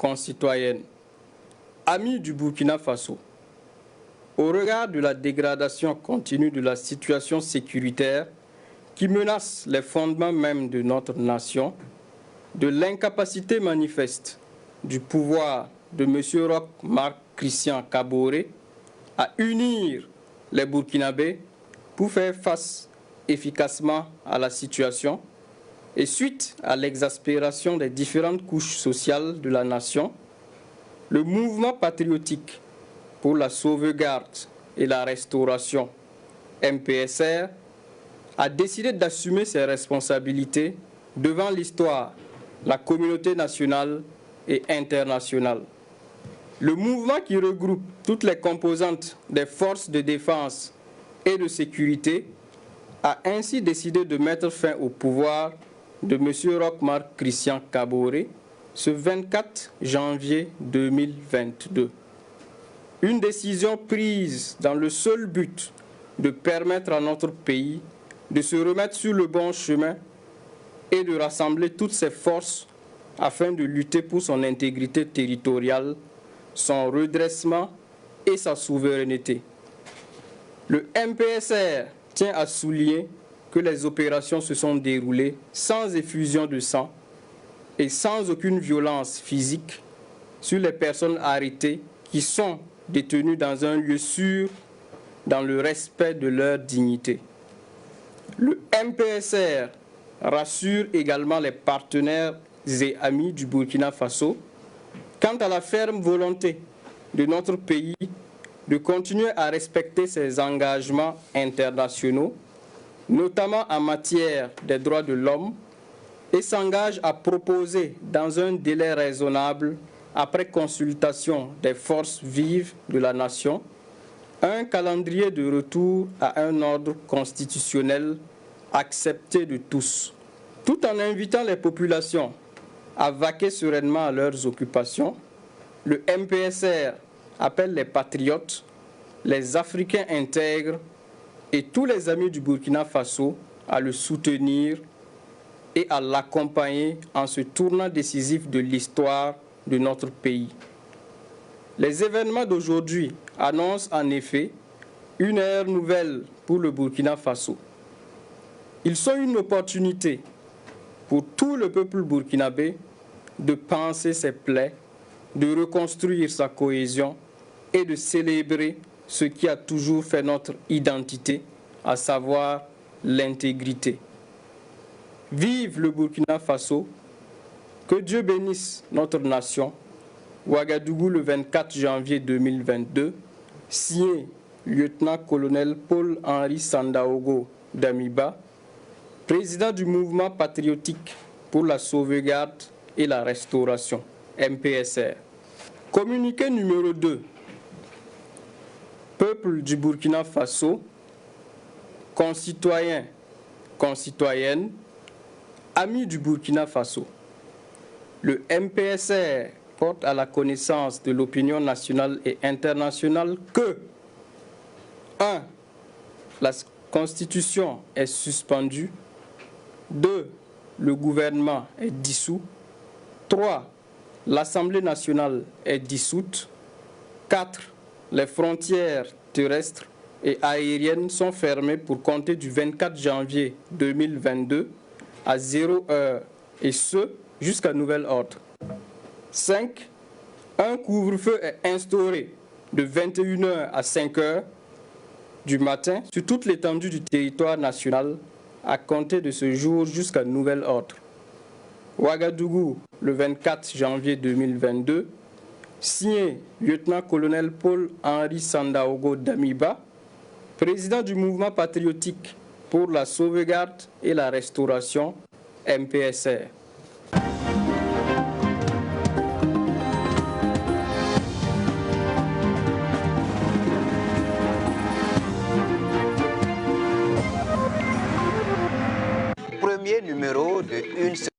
concitoyennes, amis du Burkina Faso, au regard de la dégradation continue de la situation sécuritaire qui menace les fondements même de notre nation, de l'incapacité manifeste du pouvoir de M. Roch Marc Christian Kaboré à unir les Burkinabés pour faire face efficacement à la situation et suite à l'exaspération des différentes couches sociales de la nation, le mouvement patriotique pour la sauvegarde et la restauration, MPSR, a décidé d'assumer ses responsabilités devant l'histoire, la communauté nationale et internationale. Le mouvement qui regroupe toutes les composantes des forces de défense et de sécurité a ainsi décidé de mettre fin au pouvoir de M. Roch Marc Christian Kaboré ce 24 janvier 2022. Une décision prise dans le seul but de permettre à notre pays de se remettre sur le bon chemin et de rassembler toutes ses forces afin de lutter pour son intégrité territoriale, son redressement et sa souveraineté. Le MPSR tient à souligner que les opérations se sont déroulées sans effusion de sang et sans aucune violence physique sur les personnes arrêtées qui sont détenues dans un lieu sûr, dans le respect de leur dignité. Le MPSR rassure également les partenaires et amis du Burkina Faso quant à la ferme volonté de notre pays de continuer à respecter ses engagements internationaux, notamment en matière des droits de l'homme, et s'engage à proposer dans un délai raisonnable, après consultation des forces vives de la nation, un calendrier de retour à un ordre constitutionnel accepté de tous, tout en invitant les populations à vaquer sereinement à leurs occupations. Le MPSR appelle les patriotes, les Africains intègres et tous les amis du Burkina Faso à le soutenir et à l'accompagner en ce tournant décisif de l'histoire de notre pays. Les événements d'aujourd'hui annoncent en effet une ère nouvelle pour le Burkina Faso. Ils sont une opportunité pour tout le peuple burkinabé de panser ses plaies, de reconstruire sa cohésion et de célébrer ce qui a toujours fait notre identité, à savoir l'intégrité. Vive le Burkina Faso, que Dieu bénisse notre nation. Ouagadougou le 24 janvier 2022, signé lieutenant-colonel Paul-Henri Sandaogo Damiba, président du mouvement patriotique pour la sauvegarde et la restauration, MPSR. Communiqué numéro 2. Peuple du Burkina Faso, concitoyens, concitoyennes, amis du Burkina Faso. Le MPSR porte à la connaissance de l'opinion nationale et internationale que 1. La Constitution est suspendue. 2. Le gouvernement est dissous. 3. L'Assemblée nationale est dissoute. 4. Les frontières terrestres et aériennes sont fermées pour compter du 24 janvier 2022 à 0 heure, et ce, jusqu'à nouvel ordre. 5. Un couvre-feu est instauré de 21h à 5h du matin sur toute l'étendue du territoire national à compter de ce jour jusqu'à nouvel ordre. Ouagadougou, le 24 janvier 2022, signé lieutenant-colonel Paul-Henri Sandaogo Damiba, président du mouvement patriotique pour la sauvegarde et la restauration, MPSR. Premier numéro de Une